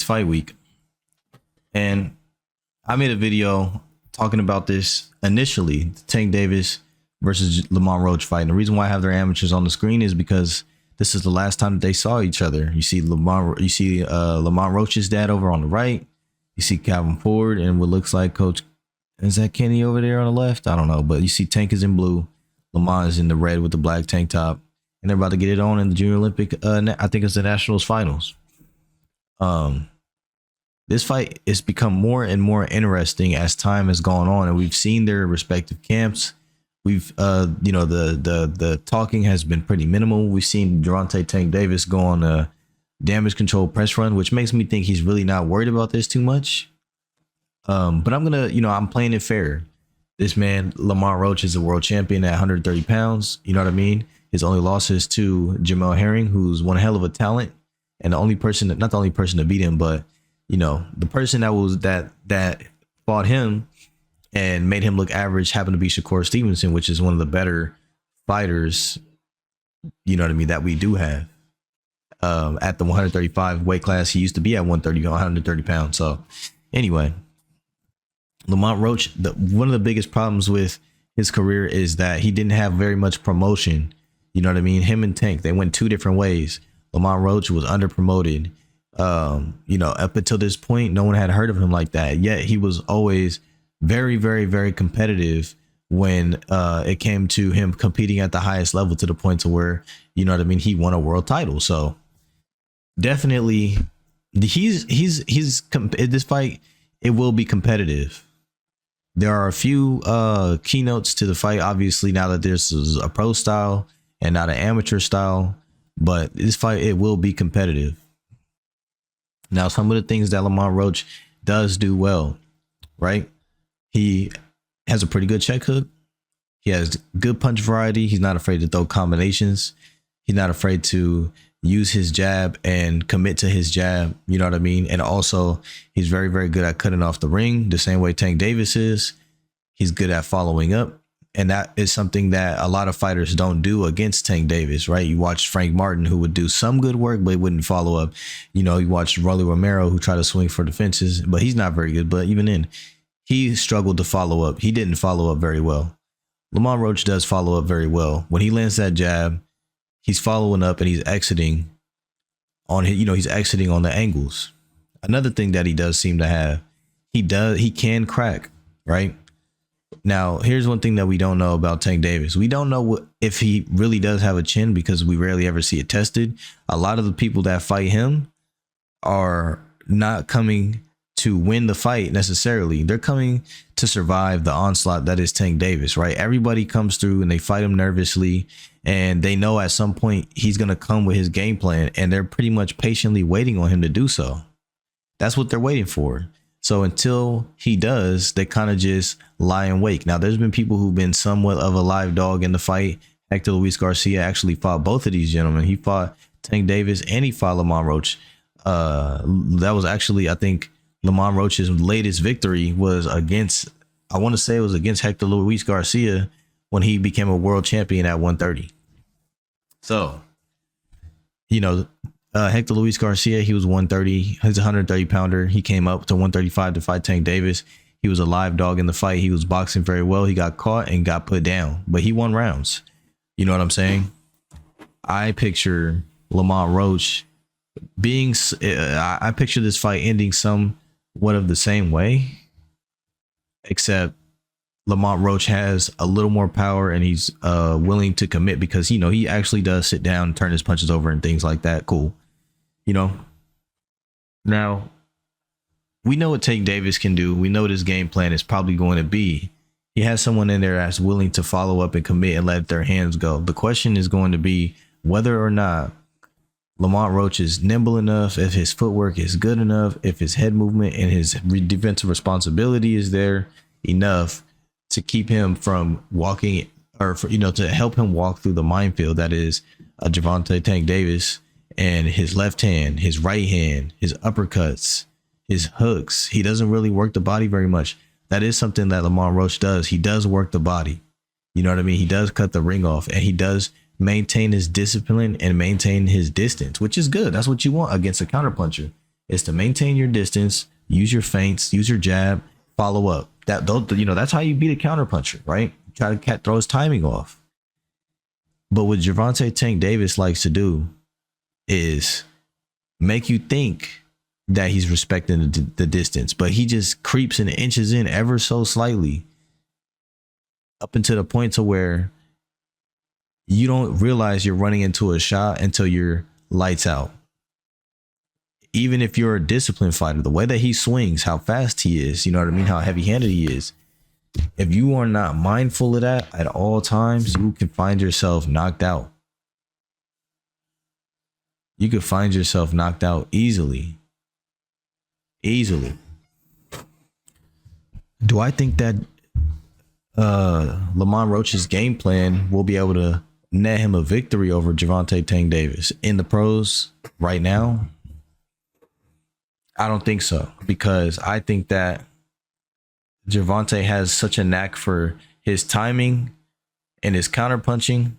It's fight week, and I made a video talking about this initially, the Tank Davis versus Lamont Roach fight. And the reason why I have their amateurs on the screen is because this is the last time that they saw each other. You see Lamont Roach's dad over on the right. You see Calvin Ford and what looks like Coach. Is that Kenny over there on the left? I don't know, but you see Tank is in blue, Lamont is in the red with the black tank top, and they're about to get it on in the Junior Olympic. I think it's the Nationals finals. This fight has become more and more interesting as time has gone on, and we've seen their respective camps. We've, the talking has been pretty minimal. We've seen Gervonta Tank Davis go on a damage control press run, which makes me think he's really not worried about this too much. But I'm playing it fair. This man, Lamont Roach, is a world champion at 130 pounds. You know what I mean? His only losses to Jamel Herring, who's one hell of a talent, and not the only person to beat him, but the person that fought him and made him look average happened to be Shakur Stevenson, which is one of the better fighters, you know what I mean, that we do have at the 135 weight class. He used to be at 130 pounds. So anyway, Lamont Roach, one of the biggest problems with his career is that he didn't have very much promotion. You know what I mean? Him and Tank, they went two different ways. Lamont Roach was under promoted. Up until this point, no one had heard of him like that. Yet he was always very, very, very competitive when it came to him competing at the highest level, to the point to where, you know what I mean, he won a world title. So definitely this fight, it will be competitive. There are a few keynotes to the fight, obviously, now that this is a pro style and not an amateur style, but this fight, it will be competitive. Now, some of the things that Lamont Roach does do well, right? He has a pretty good check hook. He has good punch variety. He's not afraid to throw combinations. He's not afraid to use his jab and commit to his jab. You know what I mean? And also, he's very, very good at cutting off the ring, the same way Tank Davis is. He's good at following up. And that is something that a lot of fighters don't do against Tank Davis, right? You watch Frank Martin, who would do some good work, but he wouldn't follow up. You watch Rolly Romero, who tried to swing for the fences, but he's not very good. But even then, he struggled to follow up. He didn't follow up very well. Lamont Roach does follow up very well. When he lands that jab, he's following up and he's exiting on the angles. Another thing that he does seem to have, he can crack, right? Now, here's one thing that we don't know about Tank Davis. We don't know if he really does have a chin, because we rarely ever see it tested. A lot of the people that fight him are not coming to win the fight necessarily. They're coming to survive the onslaught that is Tank Davis, right? Everybody comes through and they fight him nervously, and they know at some point he's going to come with his game plan, and they're pretty much patiently waiting on him to do so. That's what they're waiting for. So until he does, they kind of just lie in wait. Now, there's been people who've been somewhat of a live dog in the fight. Hector Luis Garcia actually fought both of these gentlemen. He fought Tank Davis and he fought Lamont Roach. That was actually, I think, Lamont Roach's latest victory was against, I want to say it was against Hector Luis Garcia when he became a world champion at 130. So, Hector Luis Garcia, he was 130. He's a 130 pounder. He came up to 135 to fight Tank Davis. He was a live dog in the fight. He was boxing very well. He got caught and got put down, but he won rounds. You know what I'm saying? I picture Lamont Roach I picture this fight ending somewhat of the same way, except Lamont Roach has a little more power and he's willing to commit, because he actually does sit down, turn his punches over and things like that. Cool. Now we know what Tank Davis can do. We know what his game plan is probably going to be. He has someone in there that's willing to follow up and commit and let their hands go. The question is going to be whether or not Lamont Roach is nimble enough, if his footwork is good enough, if his head movement and his defensive responsibility is there enough to keep him from walking, or to help him walk through the minefield that is Gervonta Tank Davis, and his left hand, his right hand, his uppercuts, his hooks. He doesn't really work the body very much. That is something that Lamont Roach does. He does work the body. You know what I mean? He does cut the ring off, and he does maintain his discipline and maintain his distance, which is good. That's what you want against a counterpuncher. is to maintain your distance, use your feints, use your jab, follow up. That's how you beat a counterpuncher, right? Try to throw his timing off. But what Gervonta Tank Davis likes to do is make you think that he's respecting the distance, but he just creeps and inches in ever so slightly up into the point to where you don't realize you're running into a shot until you're lights out. Even if you're a disciplined fighter, the way that he swings, how fast he is, you know what I mean, how heavy-handed he is, if you are not mindful of that at all times, you can find yourself knocked out. You could find yourself knocked out easily. Do I think that Lamont Roach's game plan will be able to net him a victory over Gervonta Tank Davis in the pros right now? I don't think so, because I think that Gervonta has such a knack for his timing and his counterpunching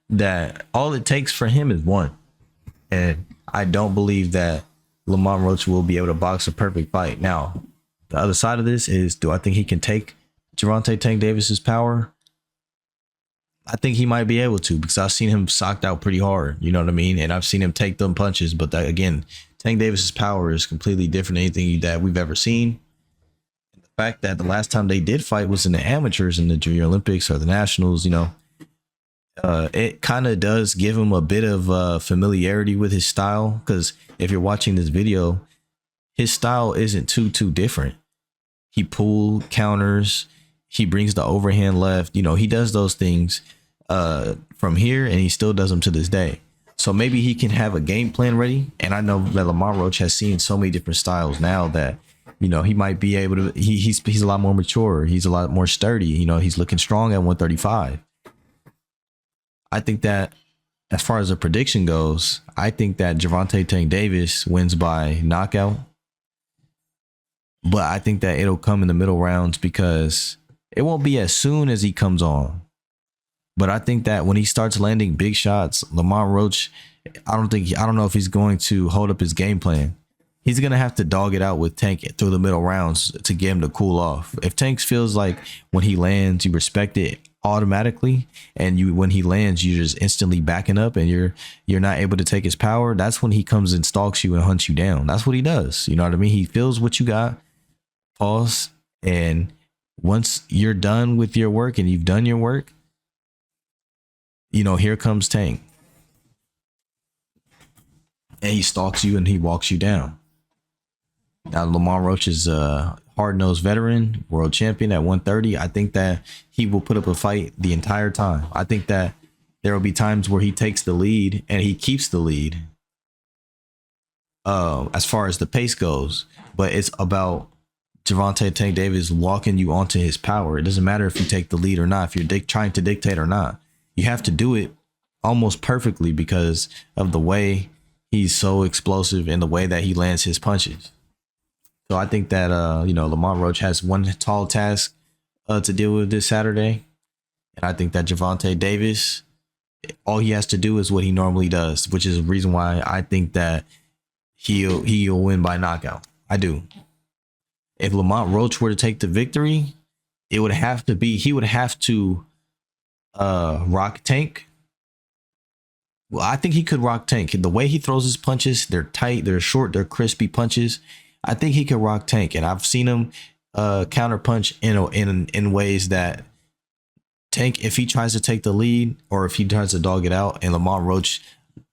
that all it takes for him is one. And I don't believe that Lamont Roach will be able to box a perfect fight. Now, the other side of this is, do I think he can take Gervonta Tank Davis's power? I think he might be able to, because I've seen him socked out pretty hard. You know what I mean? And I've seen him take them punches. But that, again, Tank Davis's power is completely different than anything that we've ever seen. And the fact that the last time they did fight was in the amateurs in the Junior Olympics or the Nationals, it kind of does give him a bit of familiarity with his style, because if you're watching this video, his style isn't too different. He pull counters, he brings the overhand left, he does those things from here, and he still does them to this day. So maybe he can have a game plan ready. And I know that Lamont Roach has seen so many different styles now that he might be able to. He's a lot more mature. He's a lot more sturdy. He's looking strong at 135. I think that as far as a prediction goes, I think that Gervonta Tank Davis wins by knockout. But I think that it'll come in the middle rounds, because it won't be as soon as he comes on. But I think that when he starts landing big shots, Lamont Roach, I don't know if he's going to hold up his game plan. He's going to have to dog it out with Tank through the middle rounds to get him to cool off. If Tank feels like when he lands, you respect it automatically, and when he lands, you're just instantly backing up and you're not able to take his power, that's when he comes and stalks you and hunts you down. That's what he does. You know what I mean? He feels what you got, pause, and once you're done with your work and you've done your work, here comes Tank. And he stalks you and he walks you down. Now, Lamont Roach is a hard-nosed veteran, world champion at 130. I think that he will put up a fight the entire time. I think that there will be times where he takes the lead and he keeps the lead as far as the pace goes. But it's about Gervonta Tank Davis walking you onto his power. It doesn't matter if you take the lead or not, if you're trying to dictate or not. You have to do it almost perfectly because of the way he's so explosive and the way that he lands his punches. So I think that, Lamont Roach has one tall task to deal with this Saturday. And I think that Gervonta Davis, all he has to do is what he normally does, which is the reason why I think that he'll win by knockout. I do. If Lamont Roach were to take the victory, he would have to rock Tank. Well, I think he could rock Tank. The way he throws his punches, they're tight, they're short, they're crispy punches. I think he could rock Tank, and I've seen him counter punch in ways that Tank, if he tries to take the lead or if he tries to dog it out, and Lamont Roach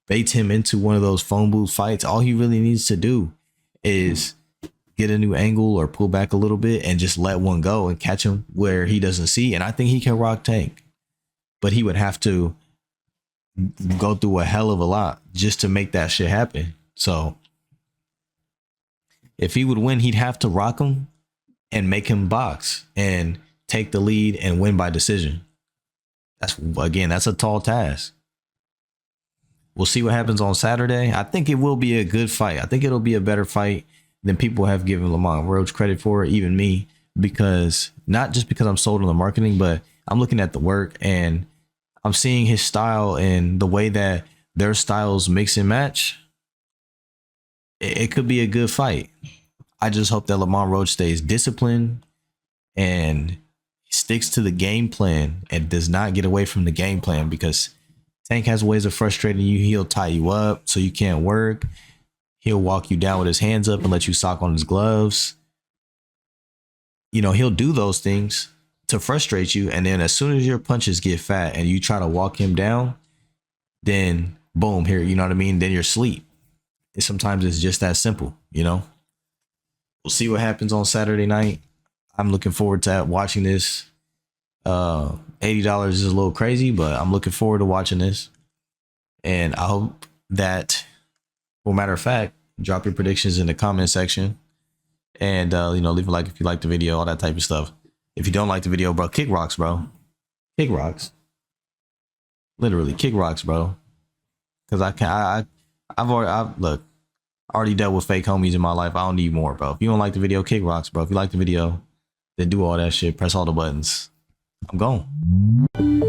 baits him into one of those phone booth fights, all he really needs to do is get a new angle or pull back a little bit and just let one go and catch him where he doesn't see. And I think he can rock Tank, but he would have to go through a hell of a lot just to make that shit happen. So if he would win, he'd have to rock him and make him box and take the lead and win by decision. That's a tall task. We'll see what happens on Saturday. I think it will be a good fight. I think it'll be a better fight than people have given Lamont Roach credit for, even me, because not just because I'm sold on the marketing, but I'm looking at the work and I'm seeing his style and the way that their styles mix and match. it could be a good fight. I just hope that Lamont Roach stays disciplined and sticks to the game plan and does not get away from the game plan, because Tank has ways of frustrating you. He'll tie you up so you can't work. He'll walk you down with his hands up and let you sock on his gloves. You know, he'll do those things to frustrate you. And then as soon as your punches get fat and you try to walk him down, then boom, here, you know what I mean? Then you're asleep. And sometimes it's just that simple, you know? We'll see what happens on Saturday night. I'm looking forward to watching this. $80 is a little crazy, but I'm looking forward to watching this. And I hope that, well, matter of fact, drop your predictions in the comment section. And, you know, leave a like if you like the video, all that type of stuff. If you don't like the video, bro, kick rocks, bro. Kick rocks. Literally, kick rocks, bro. Because I've already dealt with fake homies in my life. I don't need more, bro. If you don't like the video, kick rocks, bro. If you like the video, then do all that shit. Press all the buttons. I'm gone.